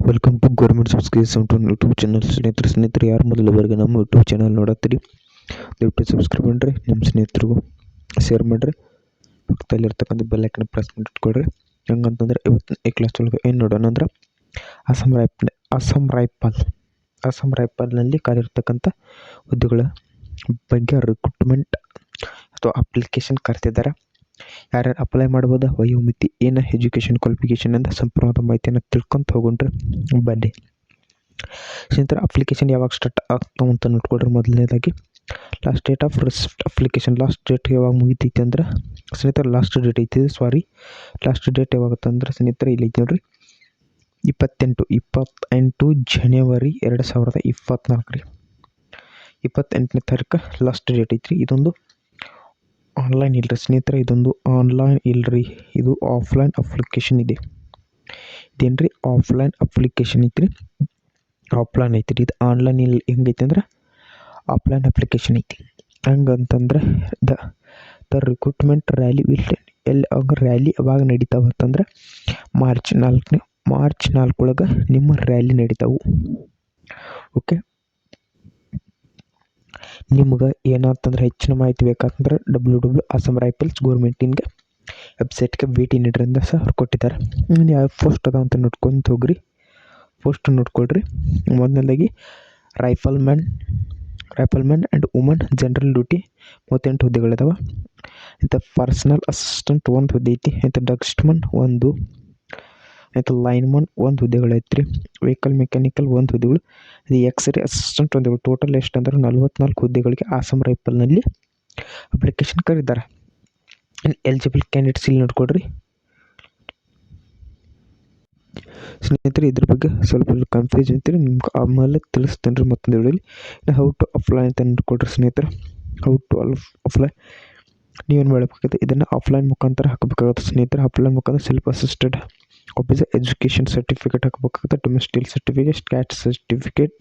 Welcome to government subscribe centre YouTube channel. ಸ್ನೇಹಿತರು ಯಾರು ಮೊದಲವರೆಗೆ ನಮ್ಮ ಯೂಟ್ಯೂಬ್ ಚಾನಲ್ ನೋಡತ್ತೀರಿ, ದಯವಿಟ್ಟು ಸಬ್ಸ್ಕ್ರೈಬ್ ಮಾಡಿರಿ, ನಿಮ್ಮ ಸ್ನೇಹಿತರಿಗೂ ಶೇರ್ ಮಾಡಿರಿ, ಪಕ್ಕದಲ್ಲಿರ್ತಕ್ಕಂಥ ಬೆಲ್ ಐಕನ್ ಪ್ರೆಸ್ ಮಾಡಿ ಇಟ್ಕೊಳ್ರಿ. ಹೆಂಗಂತಂದ್ರೆ ಇವತ್ತು ಈ ಕ್ಲಾಸ್ ಒಳಗೆ ಏನು ನೋಡೋಣ ಅಂದ್ರೆ ಅಸ್ಸಾಂ ರೈಫಲ್ನಲ್ಲಿ ಕಾಲಿರ್ತಕ್ಕಂಥ ಹುದ್ದೆಗಳ ಬಗ್ಗೆ ರಿಕ್ರೂಟ್ಮೆಂಟ್ ಅಥವಾ ಅಪ್ಲಿಕೇಶನ್ ಕರೆದಿದ್ದಾರೆ. ಯಾರ್ಯಾರು ಅಪ್ಲೈ ಮಾಡ್ಬೋದು, ವಯೋಮಿತಿ ಏನು, ಎಜುಕೇಷನ್ ಕ್ವಾಲಿಫಿಕೇಷನ್ ಅಂತ ಸಂಪೂರ್ಣವಾದ ಮಾಹಿತಿಯನ್ನು ತಿಳ್ಕೊಂತ ಹೋಗೊಂಡ್ರೆ ಬನ್ನಿ. ಸ್ನೇಹಿತರೆ, ಅಪ್ಲಿಕೇಶನ್ ಯಾವಾಗ ಸ್ಟಾರ್ಟ್ ಆಗ್ತಾವ ಅಂತ ನೋಡ್ಕೊಳ್ರಿ. ಮೊದಲನೇದಾಗಿ last date of receipt application last date ಯಾವಾಗ ಮುಗಿತೈತಿ ಅಂದ್ರೆ ಸ್ನೇಹಿತರೆ ಲಾಸ್ಟ್ ಡೇಟ್ ಯಾವಾಗತ್ತಂದ್ರೆ ಸ್ನೇಹಿತರೆ ಇಲ್ಲಿ ಐತಿ ನೋಡ್ರಿ, 28 ಜನವರಿ 2024 ರೀ. 28ನೇ ತಾರೀಕು ಲಾಸ್ಟ್ ಡೇಟ್ ಐತ್ರಿ. ಇದೊಂದು ಆನ್ಲೈನ್ ಇಲ್ಲರಿ ಸ್ನೇಹಿತರೆ, ಇದೊಂದು ಆನ್ಲೈನ್ ಇಲ್ಲರಿ, ಇದು ಆಫ್ಲೈನ್ ಅಪ್ಲಿಕೇಶನ್ ಇದೆ. ಇದೇನ್ರಿ ಆಫ್ಲೈನ್ ಅಪ್ಲಿಕೇಶನ್ ಐತ್ರಿ, ಆಫ್ಲೈನ್ ಐತ್ರಿ. ಇದು ಆನ್ಲೈನ್ ಇಲ್ಲಿ ಹೆಂಗೈತಿ ಅಂದ್ರೆ ಆಫ್ಲೈನ್ ಅಪ್ಲಿಕೇಶನ್ ಐತಿ. ಹಂಗಂತಂದ್ರೆ ದ ರಿಕ್ರೂಟ್ಮೆಂಟ್ ರ್ಯಾಲಿ ಎಲ್ಲಿ ರ್ಯಾಲಿ ಯಾವಾಗ ನಡೀತಾವ ಅಂತಂದ್ರೆ ಮಾರ್ಚ್ 4 ಒಳಗೆ ನಿಮ್ಮ ರ್ಯಾಲಿ ನಡೀತಾವು. ಓಕೆ, ನಿಮ್ಗೆ ಏನಾಗ್ತಂದ್ರೆ ಹೆಚ್ಚಿನ ಮಾಹಿತಿ ಬೇಕಾತಂದ್ರೆ www.assam rifles ಗೌರ್ಮೆಂಟಿನ್ಗೆ ವೆಬ್ಸೈಟ್ಗೆ ಭೇಟಿ ನೀಡ್ರಿ ಅಂತ ಸಹ ಅವ್ರು ಕೊಟ್ಟಿದ್ದಾರೆ. ಯಾವ ಪೋಸ್ಟ್ ಅದ ಅಂತ ನೋಡ್ಕೊಂಡು ಹೋಗ್ರಿ, ಪೋಸ್ಟ್ ನೋಡ್ಕೊಳ್ರಿ. ಮೊದಲನೇದಾಗಿ ರೈಫಲ್ಮ್ಯಾನ್ ಆ್ಯಂಡ್ ವುಮನ್ ಜನರಲ್ ಡ್ಯೂಟಿ 38 ಹುದ್ದೆಗಳಿದಾವೆ. ಇಂಥ ಪರ್ಸನಲ್ ಅಸಿಸ್ಟೆಂಟ್ 1 ಹುದ್ದೆ ಐತಿ. ಇಂಥ ಡಸ್ಟ್ಮನ್ 1, ಇಂಥ ಲೈನ್ಮನ್ 1 ಹುದ್ದೆಗಳೈತ್ರಿ. ವೆಹಿಕಲ್ ಮೆಕ್ಯಾನಿಕಲ್ 1 ಹುದ್ದೆಗಳು. ಇದು ಎಕ್ಸ್ರೇ ಅಸಿಸ್ಟೆಂಟ್ ಹುದ್ದೆಗಳು. ಟೋಟಲ್ ಎಷ್ಟು ಅಂದ್ರೆ 44 ಹುದ್ದೆಗಳಿಗೆ ಅಸ್ಸಾಂ ರೈಫಲ್ನಲ್ಲಿ ಅಪ್ಲಿಕೇಶನ್ ಕರೀತಾರೆ. ಎಲಿಜಿಬಲ್ ಕ್ಯಾಂಡಿಡೇಟ್ಸ್ ಇಲ್ಲಿ ನೋಡ್ಕೊಡ್ರಿ. ಸ್ನೇಹಿತರೆ, ಇದ್ರ ಬಗ್ಗೆ ಸ್ವಲ್ಪ ಕನ್ಫ್ಯೂಸ್ ಅಂತೀರಿ, ನಿಮ್ಗೆ ಆಮೇಲೆ ತಿಳಿಸ್ತೇನೆ ರೀ ಮತ್ತೊಂದು ಹೇಳಿ. ಹೌ ಟು ಅಪ್ಲೈ ಅಂತ ನೋಡ್ಕೊಡ್ರಿ ಸ್ನೇಹಿತರೆ. ಹೌ ಟು ಅಪ್ಲೈ ನೀವೇನು ಮಾಡಬೇಕಾಗುತ್ತೆ, ಇದನ್ನು ಆಫ್ಲೈನ್ ಮುಖಾಂತರ ಹಾಕಬೇಕಾಗುತ್ತೆ ಸ್ನೇಹಿತರೆ. ಆಫ್ಲೈನ್ ಮುಖಾಂತರ self assisted officer education certificate ಹಾಕಬೇಕಾಗುತ್ತೆ, ಡೊಮೆಸ್ಟಿಕ್ ಸರ್ಟಿಫಿಕೇಟ್, ಕ್ಯಾಟ್ ಸರ್ಟಿಫಿಕೇಟ್,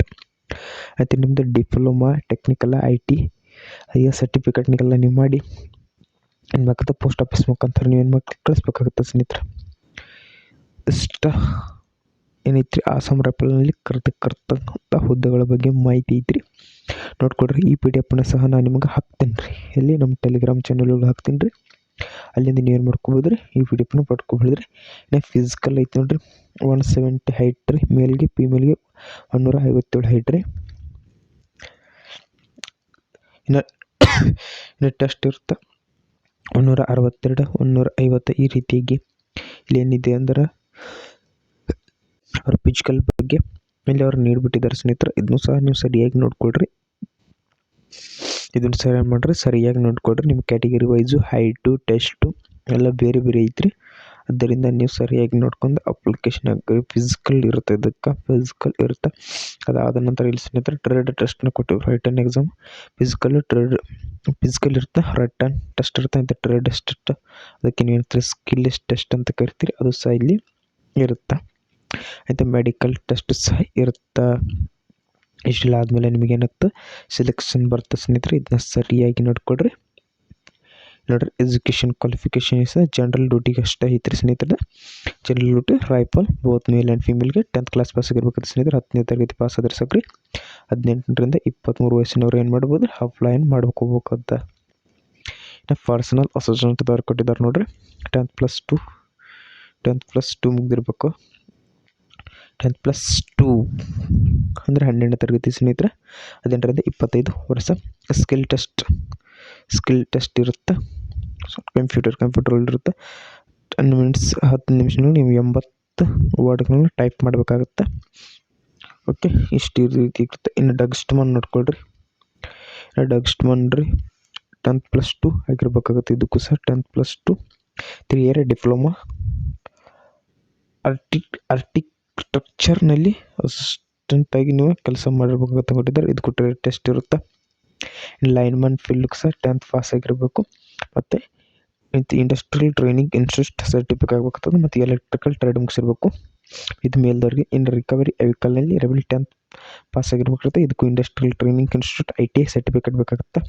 ಮತ್ತು ನಿಮ್ಮದು ಡಿಪ್ಲೊಮಾ, ಟೆಕ್ನಿಕಲ್, IT, IS ಸರ್ಟಿಫಿಕೇಟ್ನಿಗೆಲ್ಲ ನೀವು ಮಾಡಿ ಏನು ಬೇಕಾಗುತ್ತೆ ಪೋಸ್ಟ್ ಆಫೀಸ್ ಮುಖಾಂತರ ನೀವೇನು ಕಳಿಸ್ಬೇಕಾಗುತ್ತೆ ಸ್ನೇಹಿತರೆ. ಇಷ್ಟ ಏನೈತ್ರಿ ಅಸ್ಸಾಂ ರೈಫಲ್ನಲ್ಲಿ ಕರ್ತಕ್ಕಂಥ ಹುದ್ದೆಗಳ ಬಗ್ಗೆ ಮಾಹಿತಿ ಐತ್ರಿ, ನೋಡ್ಕೊಡ್ರಿ. ಈ PDF ಸಹ ನಾನು ನಿಮಗೆ ಹಾಕ್ತೀನಿ ರೀ, ಎಲ್ಲಿ ನಮ್ಮ ಟೆಲಿಗ್ರಾಮ್ ಚಾನಲ್ಗೆ ಹಾಕ್ತೀನಿ ರೀ. ಅಲ್ಲಿಂದ ನೀವೇನು ಮಾಡ್ಕೊಬೋದ್ರಿ, ಈ PDF ಪಡ್ಕೊಬೋದ್ರಿ. ಇನ್ನು ಫಿಸಿಕಲ್ ಐತಿ ನೋಡ್ರಿ, 170 ಹೈಟ್ ರೀ, ಮೇಲ್ಗೆ ಫಿಮೇಲ್ಗೆ 157 ಹೈಟ್ ರೀ. ಇನ್ನು ಟೆಸ್ಟ್ ಇರುತ್ತೆ 162, 150 ಈ ರೀತಿಯಾಗಿ. ಇಲ್ಲಿ ಏನಿದೆ ಅಂದ್ರೆ ಅವ್ರ ಫಿಸಿಕಲ್ ಬಗ್ಗೆ ಇಲ್ಲಿ ಅವ್ರು ನೀಡ್ಬಿಟ್ಟಿದ್ದಾರೆ ಸ್ನೇಹಿತರೆ. ಇದನ್ನು ಸಹ ನೀವು ಸರಿಯಾಗಿ ನೋಡ್ಕೊಳ್ರಿ, ಇದನ್ನು ಸರಿಯಾಗಿ ನೋಡ್ಕೊಳ್ರಿ. ನಿಮ್ಮ ಕ್ಯಾಟಗರಿ ವೈಸು ಹೈಟು ಟೆಸ್ಟು ಎಲ್ಲ ಬೇರೆ ಬೇರೆ ಐತ್ರಿ. ಆದ್ದರಿಂದ ನೀವು ಸರಿಯಾಗಿ ನೋಡ್ಕೊಂಡು ಅಪ್ಲಿಕೇಶನ್ ಹಾಕಿ. ಫಿಸಿಕಲ್ ಇರುತ್ತೆ, ಇದಕ್ಕೆ ಫಿಸಿಕಲ್ ಇರುತ್ತೆ. ಅದಾದ ನಂತರ ಇಲ್ಲಿ ಸ್ನೇಹಿತರೆ ಟ್ರೇಡ್ ಟೆಸ್ಟ್ನ ಕೊಟ್ಟಿವಿ. ರಿಟರ್ನ್ ಎಕ್ಸಾಮ್, ಫಿಸಿಕಲ್ ಇರುತ್ತೆ, ರಿಟರ್ನ್ ಟೆಸ್ಟ್ ಇರುತ್ತೆ. ಅಂತ ಟ್ರೇಡ್ ಟೆಸ್ಟ್ ಅದಕ್ಕೆ ನೀವು ಸ್ಕಿಲ್ ಟೆಸ್ಟ್ ಅಂತ ಕರಿತೀರಿ, ಅದು ಸಹ ಇಲ್ಲಿ ಇರುತ್ತೆ. ಆಯಿತು, ಮೆಡಿಕಲ್ ಟೆಸ್ಟ್ ಸಹ ಇರುತ್ತೆ. ಇಷ್ಟೆಲ್ಲ ಆದಮೇಲೆ ನಿಮಗೇನಾಗ್ತದೆ ಸೆಲೆಕ್ಷನ್ ಬರುತ್ತೆ ಸ್ನೇಹಿತರೆ. ಇದನ್ನ ಸರಿಯಾಗಿ ನೋಡ್ಕೊಡ್ರಿ. ನೋಡ್ರಿ, ಎಜುಕೇಷನ್ ಕ್ವಾಲಿಫಿಕೇಷನ್ ಸಹ ಜನರಲ್ ಡ್ಯೂಟಿಗೆ ಅಷ್ಟೇ ಐತ್ರಿ ಸ್ನೇಹಿತರೆ. General duty rifle both male and ಫೀಮೇಲ್ಗೆ 10th ಕ್ಲಾಸ್ ಪಾಸ್ ಆಗಿರ್ಬೇಕು ಸ್ನೇಹಿತರೆ. 10ನೇ ತರಗತಿ ಪಾಸ್ ಆದ್ರೆ ಸಾಕ್ರಿ. 18ರಿಂದ 23 ವಯಸ್ಸಿನವ್ರು ಏನು ಮಾಡ್ಬೋದು, ಅಪ್ಲೈನ್ ಮಾಡ್ಕೋಬೇಕಂತ. ಇನ್ನು ಪರ್ಸನಲ್ ಅಸಿಸ್ಟೆಂಟ್ ಕೊಟ್ಟಿದ್ದಾರೆ ನೋಡ್ರಿ, 10+2 ಮುಗ್ದಿರ್ಬೇಕು. 10+2 ಅಂದರೆ 12ನೇ ತರಗತಿ ಸ್ನೇಹಿತರೆ. 18ರಿಂದ 25 ವರ್ಷ. ಸ್ಕಿಲ್ ಟೆಸ್ಟ್ ಇರುತ್ತೆ, ಕಂಪ್ಯೂಟರ್ ಇರುತ್ತೆ. 10 ನಿಮಿಷಗಳು ನೀವು 80 ವರ್ಡ್ಗಳನ್ನ ಟೈಪ್ ಮಾಡಬೇಕಾಗುತ್ತೆ. ಓಕೆ, ಇಷ್ಟು ರೀತಿ ಇರುತ್ತೆ. ಇನ್ನು ಡಸ್ಟ್ಮನ್ ನೋಡ್ಕೊಳ್ರಿ. ಡಸ್ಟ್ಮನ್ ರೀ 10+2 ಆಗಿರ್ಬೇಕಾಗುತ್ತೆ. ಇದಕ್ಕೂ ಸಹ 10+2 3 ಇಯರ್ ಡಿಪ್ಲೊಮಾ ಆರ್ಕಿಟೆಕ್ಚರ್ನಲ್ಲಿ ಅಸಿಸ್ಟೆಂಟಾಗಿ ನೀವು ಕೆಲಸ ಮಾಡಿರ್ಬೇಕಾಗುತ್ತೆ ಕೊಟ್ಟಿದ್ದಾರೆ. ಇದಕ್ಕೂ ಟೆಸ್ಟ್ ಇರುತ್ತೆ. ಲೈನ್ಮನ್ ಫೀಲ್ಡ್ಗೆ ಸಹ 10th ಪಾಸ್ ಆಗಿರಬೇಕು. ಮತ್ತು ಇಂಡಸ್ಟ್ರಿಯಲ್ ಟ್ರೈನಿಂಗ್ ಇನ್ಸ್ಟಿಟ್ಯೂಟ್ ಸರ್ಟಿಫಿಕೇಟ್ ಆಗಬೇಕಾಗ್ತದೆ. ಮತ್ತು ಎಲೆಕ್ಟ್ರಿಕಲ್ ಟ್ರೇಡ್ ಮುಗಿಸಿರ್ಬೇಕು. ಇದು ಮೇಲ್ದವ್ರಿಗೆ. ಇನ್ನು ರಿಕವರಿ ವೆಹಿಕಲ್ನಲ್ಲಿ 10th ಪಾಸ್ ಆಗಿರ್ಬೇಕಾಗುತ್ತೆ. ಇದಕ್ಕೂ industrial training institute ITI certificate ಬೇಕಾಗುತ್ತೆ.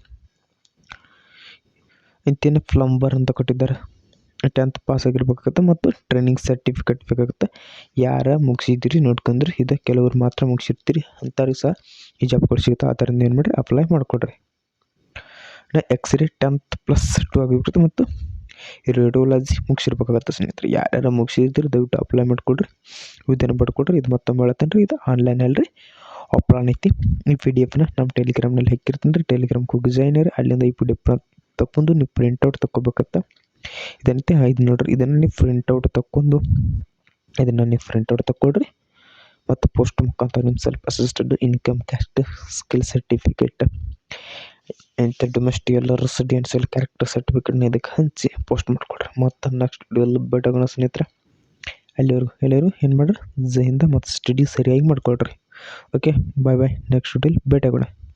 ಇಂತೇನು ಪ್ಲಂಬರ್ ಅಂತ ಕೊಟ್ಟಿದ್ದಾರೆ, 10th ಪಾಸ್ ಆಗಿರ್ಬೇಕಾಗತ್ತೆ ಮತ್ತು ಟ್ರೈನಿಂಗ್ ಸರ್ಟಿಫಿಕೇಟ್ ಬೇಕಾಗುತ್ತೆ. ಯಾರ ಮುಗಿಸಿದ್ದೀರಿ ನೋಡ್ಕೊಂಡ್ರಿ, ಇದು ಕೆಲವ್ರು ಮಾತ್ರ ಮುಗಿಸಿರ್ತೀರಿ ಅಂಥವ್ರಿಗೆ ಸಹ ಈ ಜಾಬ್ಗಳು ಸಿಗುತ್ತೆ. ಆದ್ದರಿಂದ ಏನು ಮಾಡಿರಿ, ಅಪ್ಲೈ ಮಾಡಿಕೊಡ್ರಿ. ಎಕ್ಸ್ರೇ 10+2 ಆಗಿರ್ತದೆ ಮತ್ತು ರೇಡಿಯೋಲಜಿ ಮುಗಿಸಿರ್ಬೇಕಾಗತ್ತೆ ಸ್ನೇಹಿತರೆ. ಯಾರ್ಯಾರು ಮುಗಿಸಿರ್ತೀರಿ ದಯವಿಟ್ಟು ಅಪ್ಲೈ ಮಾಡಿಕೊಡ್ರಿ, ವಿಧಾನ ಪಡ್ಕೊಡ್ರಿ. ಇದು ಮತ್ತೊಮ್ಮೆ ಹೇಳ್ತೇನೆ ರೀ, ಇದು ಆನ್ಲೈನ್ ಅಲ್ರಿ, ಆಫ್ಲೈನ್ ಐತಿ. ಈ PDF ನಮ್ಮ ಟೆಲಿಗ್ರಾಮ್ನಲ್ಲಿ ಹಾಕಿರ್ತೀನಿ ರೀ, ಟೆಲಿಗ್ರಾಮ್ಗೆ ಹೋಗಿ ಜಾಯ್ನ್ ಆಗಿ ಅಲ್ಲಿಂದ ಈ PDF ತಗೊಂಡು ನೀವು ಪ್ರಿಂಟೌಟ್ ತೊಗೋಬೇಕತ್ತ. ಇದಂತೆ 5 ನೋಡ್ರಿ, ಇದನ್ನು ನೀವು ಪ್ರಿಂಟೌಟ್ ತಗೊಳ್ರಿ ಮತ್ತು ಪೋಸ್ಟ್ ಮುಖಾಂತರ ನಿಮ್ಮ self assisted income caste skill certificate ಎಂಥ ಡೊಮೆಸ್ಟಿಕ್ ಎಲ್ಲ ರೆಸಿಡೆನ್ಷಿಯಲ್ ಕ್ಯಾರೆಕ್ಟರ್ ಸರ್ಟಿಫಿಕೇಟ್ನ ಇದಕ್ಕೆ ಹಂಚಿ ಪೋಸ್ಟ್ ಮಾಡಿಕೊಡ್ರಿ. ಮತ್ತು ನೆಕ್ಸ್ಟ್ ವಿಡಿಯೋಲ್ಲಿ ಭೇಟಿಯಾಗೋಣ ಸ್ನೇಹಿತರೆ. ಅಲ್ಲಿವರೆಗೂ ಎಲ್ಲರೂ ಏನು ಮಾಡ್ರಿ, ಜೈ ಹಿಂದ್ ಮತ್ತು ಸ್ಟಡಿ ಸರಿಯಾಗಿ ಮಾಡ್ಕೊಳ್ರಿ. ಓಕೆ, ಬಾಯ್. ನೆಕ್ಸ್ಟ್ ವಿಡಿಯೋಲಿ ಭೇಟಿಯಾಗೋಣ.